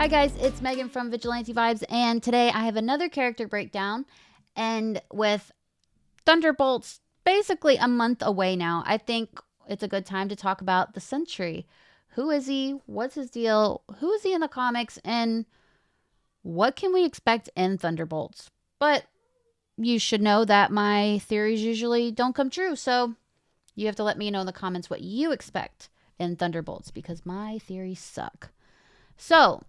Hi guys, it's Megan from Vigilante Vibes, and today I have another character breakdown. And with Thunderbolts basically a month away now, I think it's a good time to talk about the Sentry. Who is he? What's his deal? Who is he in the comics? And what can we expect in Thunderbolts? But you should know that my theories usually don't come true, so you have to let me know in the comments what you expect in Thunderbolts because my theories suck. So,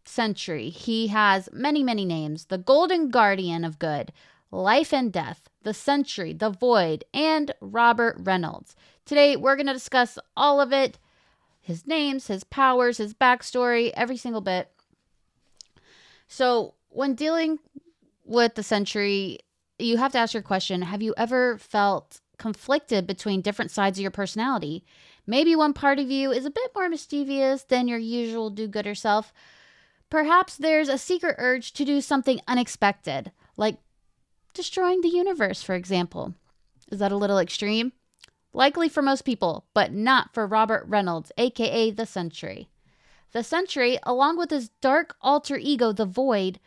Sentry. He has many, many names. The Golden Guardian of Good, Life and Death, the Sentry, the Void, and Robert Reynolds. Today, we're going to discuss all of it. His names, his powers, his backstory, every single bit. So, when dealing with the Sentry, you have to ask your question, have you ever felt conflicted between different sides of your personality? Maybe one part of you is a bit more mischievous than your usual do-gooder self. Perhaps there's a secret urge to do something unexpected, like destroying the universe, for example. Is that a little extreme? Likely for most people, but not for Robert Reynolds, aka the Sentry. The Sentry, along with his dark alter ego, the Void,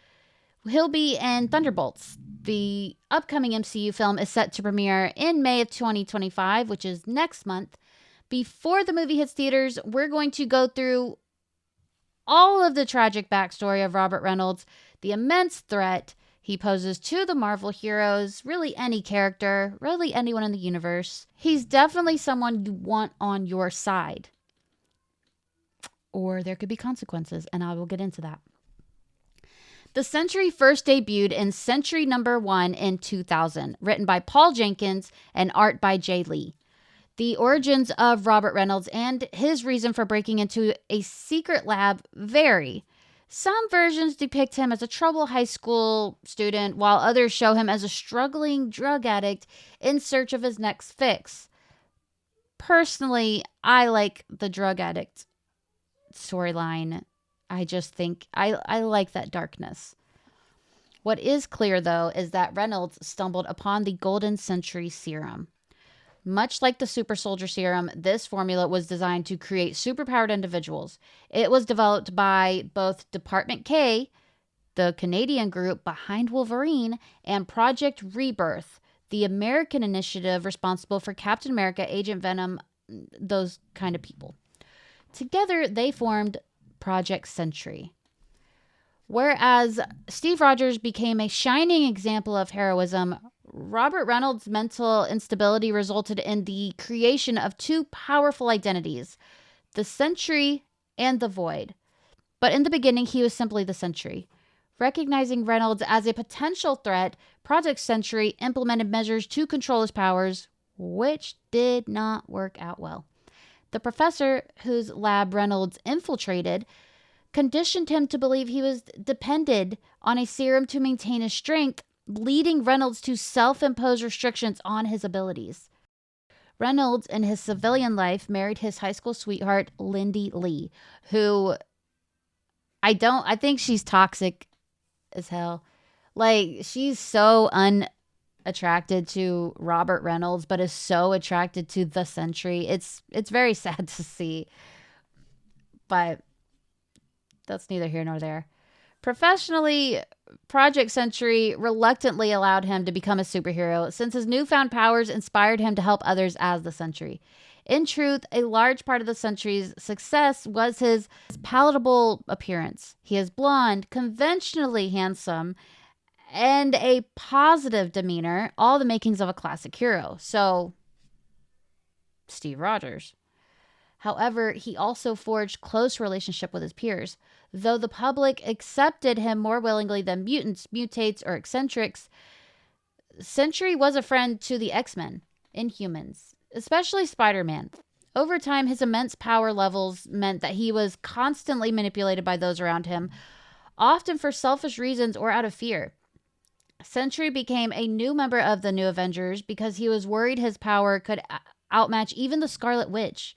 he'll be in Thunderbolts. The upcoming MCU film is set to premiere in May of 2025, which is next month. Before the movie hits theaters, we're going to go through all of the tragic backstory of Robert Reynolds, the immense threat he poses to the Marvel heroes, really any character, really anyone in the universe. He's definitely someone you want on your side. Or there could be consequences, and I will get into that. The Sentry first debuted in Sentry #1 in 2000, written by Paul Jenkins and art by Jay Lee. The origins of Robert Reynolds and his reason for breaking into a secret lab vary. Some versions depict him as a troubled high school student, while others show him as a struggling drug addict in search of his next fix. Personally, I like the drug addict storyline. I just think I like that darkness. What is clear, though, is that Reynolds stumbled upon the Golden Sentry serum. Much like the Super Soldier Serum, this formula was designed to create superpowered individuals. It was developed by both Department K, the Canadian group behind Wolverine, and Project Rebirth, the American initiative responsible for Captain America, Agent Venom, those kind of people. Together, they formed Project Sentry. Whereas Steve Rogers became a shining example of heroism, Robert Reynolds' mental instability resulted in the creation of two powerful identities, the Sentry and the Void. But in the beginning, he was simply the Sentry. Recognizing Reynolds as a potential threat, Project Sentry implemented measures to control his powers, which did not work out well. The professor whose lab Reynolds infiltrated conditioned him to believe he was dependent on a serum to maintain his strength, leading Reynolds to self-impose restrictions on his abilities. Reynolds, in his civilian life, married his high school sweetheart, Lindy Lee, who I think she's toxic as hell. Like, she's so unattracted to Robert Reynolds, but is so attracted to the Sentry. It's very sad to see, but that's neither here nor there. Professionally, Project Sentry reluctantly allowed him to become a superhero since his newfound powers inspired him to help others as the Sentry. In truth, a large part of the Sentry's success was his palatable appearance. He is blonde, conventionally handsome, and a positive demeanor, all the makings of a classic hero. So, Steve Rogers. However, he also forged close relationship with his peers. Though the public accepted him more willingly than mutants, mutates, or eccentrics, Sentry was a friend to the X-Men, Inhumans, especially Spider-Man. Over time, his immense power levels meant that he was constantly manipulated by those around him, often for selfish reasons or out of fear. Sentry became a new member of the New Avengers because he was worried his power could outmatch even the Scarlet Witch.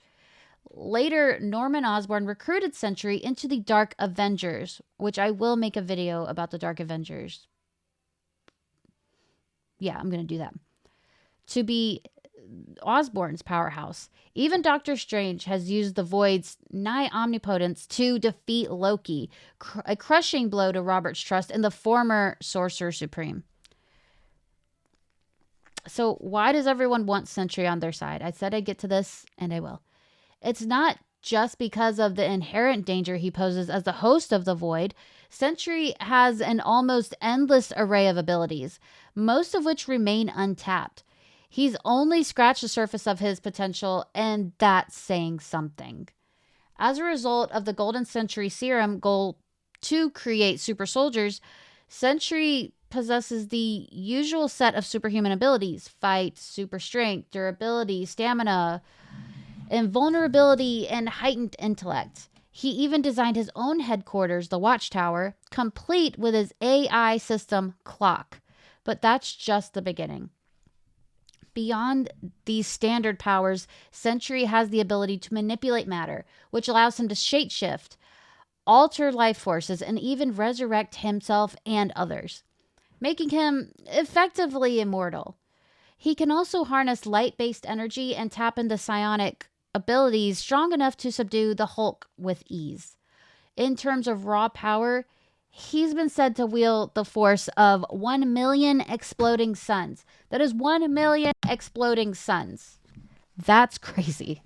Later, Norman Osborn recruited Sentry into the Dark Avengers, which I will make a video about the Dark Avengers. Yeah, I'm going to do that. To be Osborn's powerhouse. Even Doctor Strange has used the Void's nigh omnipotence to defeat Loki, a crushing blow to Robert's trust in the former Sorcerer Supreme. So why does everyone want Sentry on their side? I said I'd get to this, and I will. It's not just because of the inherent danger he poses as the host of the Void. Sentry has an almost endless array of abilities, most of which remain untapped. He's only scratched the surface of his potential, and that's saying something. As a result of the Golden Sentry Serum goal to create super soldiers, Sentry possesses the usual set of superhuman abilities: fight, super strength, durability, stamina, invulnerability, and heightened intellect. He even designed his own headquarters, the Watchtower, complete with his AI system, Clock. But that's just the beginning. Beyond these standard powers, Sentry has the ability to manipulate matter, which allows him to shapeshift, alter life forces, and even resurrect himself and others, making him effectively immortal. He can also harness light-based energy and tap into psionic abilities strong enough to subdue the Hulk with ease. In terms of raw power, he's been said to wield the force of 1 million exploding suns. That is 1 million exploding suns. That's crazy.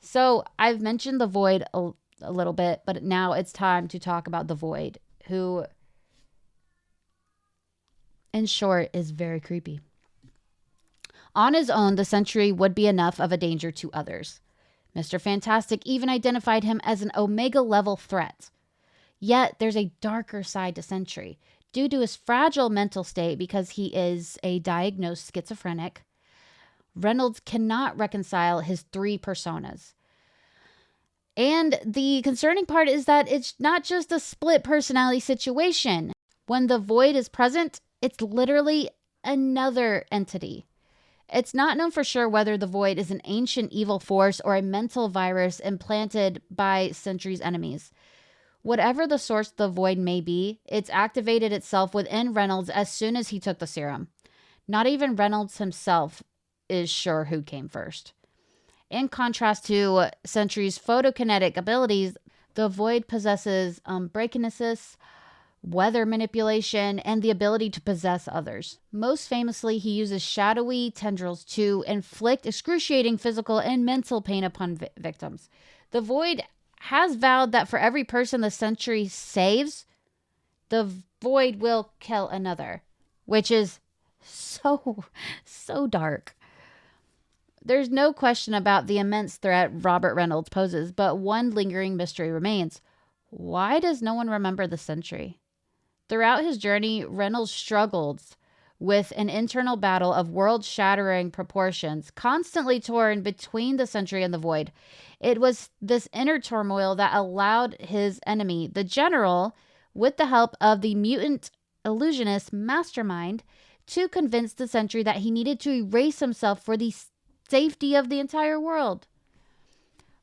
So I've mentioned the Void a little bit, but now it's time to talk about the Void, who, in short, is very creepy. On his own, the Sentry would be enough of a danger to others. Mr. Fantastic even identified him as an Omega-level threat. Yet, there's a darker side to Sentry. Due to his fragile mental state, because he is a diagnosed schizophrenic, Reynolds cannot reconcile his 3 personas. And the concerning part is that it's not just a split personality situation. When the Void is present, it's literally another entity. It's not known for sure whether the Void is an ancient evil force or a mental virus implanted by Sentry's enemies. Whatever the source of the Void may be, it's activated itself within Reynolds as soon as he took the serum. Not even Reynolds himself is sure who came first. In contrast to Sentry's photokinetic abilities, the Void possesses unbreakinesis, weather manipulation, and the ability to possess others. Most famously, he uses shadowy tendrils to inflict excruciating physical and mental pain upon victims. The Void has vowed that for every person the Sentry saves, the Void will kill another, which is so dark. There's no question about the immense threat Robert Reynolds poses, but one lingering mystery remains. Why does no one remember the Sentry? Throughout his journey, Reynolds struggled with an internal battle of world-shattering proportions, constantly torn between the Sentry and the Void. It was this inner turmoil that allowed his enemy, the General, with the help of the mutant illusionist Mastermind, to convince the Sentry that he needed to erase himself for the safety of the entire world.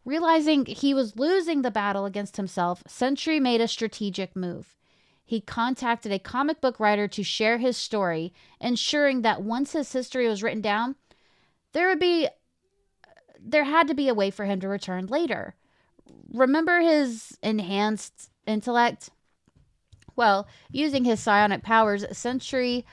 Realizing he was losing the battle against himself, Sentry made a strategic move. He contacted a comic book writer to share his story, ensuring that once his history was written down, there had to be a way for him to return later. Remember his enhanced intellect? Well, using his psionic powers, Sentry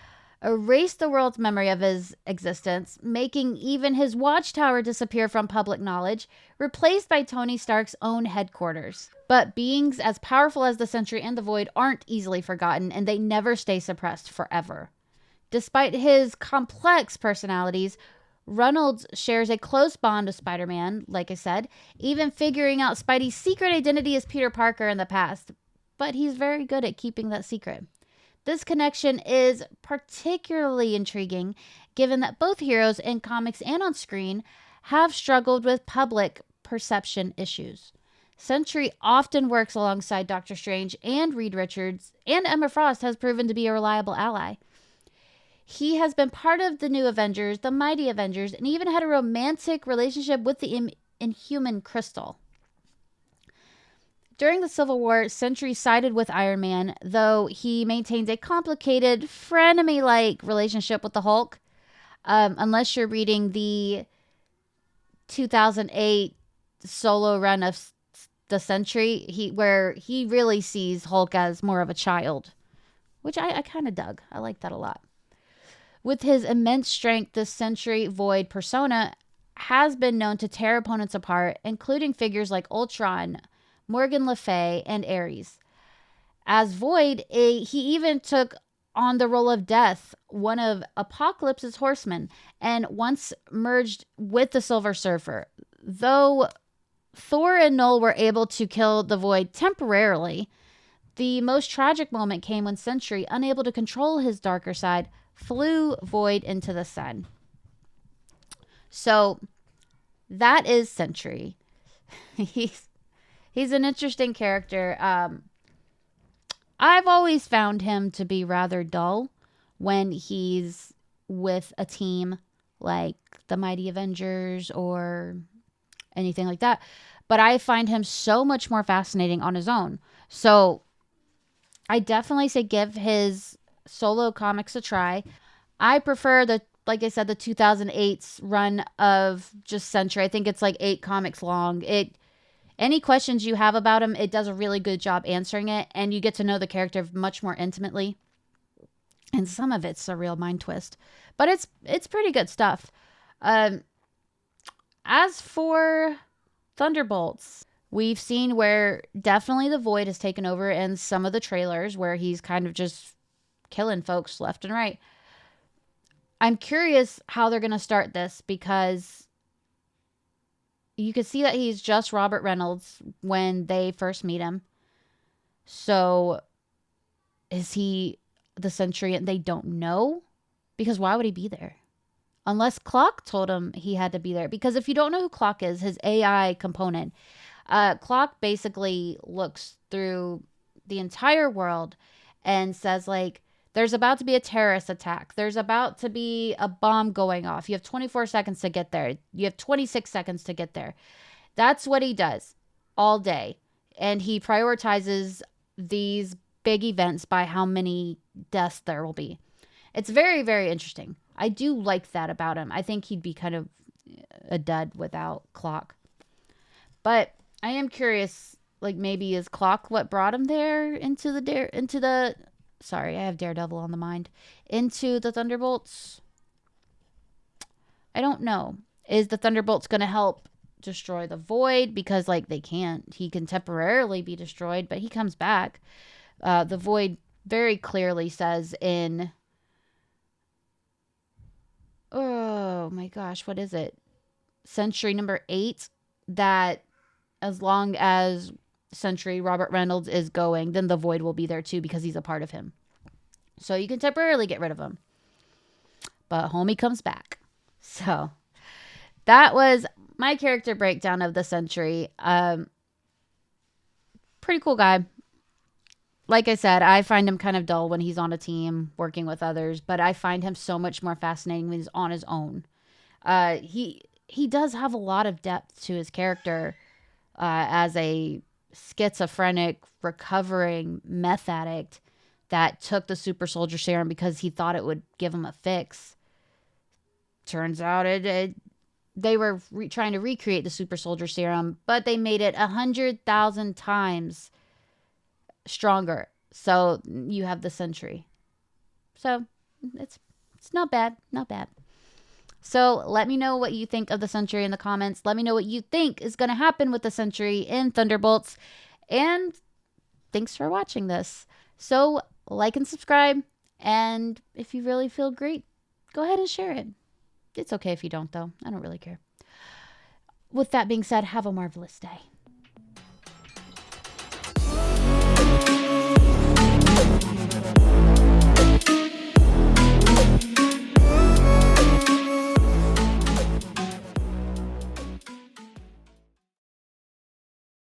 erased the world's memory of his existence, making even his watchtower disappear from public knowledge, replaced by Tony Stark's own headquarters. But beings as powerful as the Sentry and the Void aren't easily forgotten, and they never stay suppressed forever. Despite his complex personalities, Reynolds shares a close bond with Spider-Man, like I said, even figuring out Spidey's secret identity as Peter Parker in the past. But he's very good at keeping that secret. This connection is particularly intriguing, given that both heroes in comics and on screen have struggled with public perception issues. Sentry often works alongside Doctor Strange and Reed Richards, and Emma Frost has proven to be a reliable ally. He has been part of the New Avengers, the Mighty Avengers, and even had a romantic relationship with the Inhuman Crystal. During the Civil War, Sentry sided with Iron Man, though he maintains a complicated, frenemy-like relationship with the Hulk. Unless you're reading the 2008 solo run of the Sentry, where he really sees Hulk as more of a child, which I kind of dug. I like that a lot. With his immense strength, the Sentry Void persona has been known to tear opponents apart, including figures like Ultron, Morgan Le Fay, and Ares. As Void, he even took on the role of Death, one of Apocalypse's horsemen, and once merged with the Silver Surfer. Though Thor and Null were able to kill the Void temporarily, the most tragic moment came when Sentry, unable to control his darker side, flew Void into the sun. So that is Sentry. he's an interesting character. I've always found him to be rather dull when he's with a team like the Mighty Avengers or anything like that. But I find him so much more fascinating on his own. So I definitely say give his solo comics a try. I prefer like I said, the 2008's run of just Sentry. I think it's like 8 comics long. Any questions you have about him, it does a really good job answering it, and you get to know the character much more intimately. And some of it's a real mind twist, but it's pretty good stuff. As for Thunderbolts, we've seen where definitely the Void has taken over in some of the trailers where he's kind of just killing folks left and right. I'm curious how they're going to start this, because you can see that he's just Robert Reynolds when they first meet him. So is he the Sentry and they don't know? Because why would he be there? Unless Clock told him he had to be there. Because if you don't know who Clock is, his AI component, Clock basically looks through the entire world and says, like, there's about to be a terrorist attack. There's about to be a bomb going off. You have 24 seconds to get there. You have 26 seconds to get there. That's what he does all day. And he prioritizes these big events by how many deaths there will be. It's very, very interesting. I do like that about him. I think he'd be kind of a dud without Clock. But I am curious, like, maybe is Clock what brought him there into the sorry, I have Daredevil on the mind. Into the Thunderbolts? I don't know. Is the Thunderbolts going to help destroy the Void? Because, like, they can't. He can temporarily be destroyed, but he comes back. The Void very clearly says in... Oh, my gosh. What is it? Sentry number 8. That as long as Sentry Robert Reynolds is going, then the Void will be there too, because he's a part of him. So you can temporarily get rid of him, but homie comes back. So that was my character breakdown of the Sentry. Pretty cool guy. Like I said, I find him kind of dull when he's on a team working with others, but I find him so much more fascinating when he's on his own. He does have a lot of depth to his character as a schizophrenic, recovering meth addict that took the super soldier serum because he thought it would give him a fix. Turns out they were trying to recreate the super soldier serum, but they made it 100,000 times stronger. So you have the Sentry. So it's not bad. Not bad. So let me know what you think of the Sentry in the comments. Let me know what you think is going to happen with the Sentry in Thunderbolts. And thanks for watching this. So like and subscribe. And if you really feel great, go ahead and share it. It's okay if you don't, though. I don't really care. With that being said, have a marvelous day.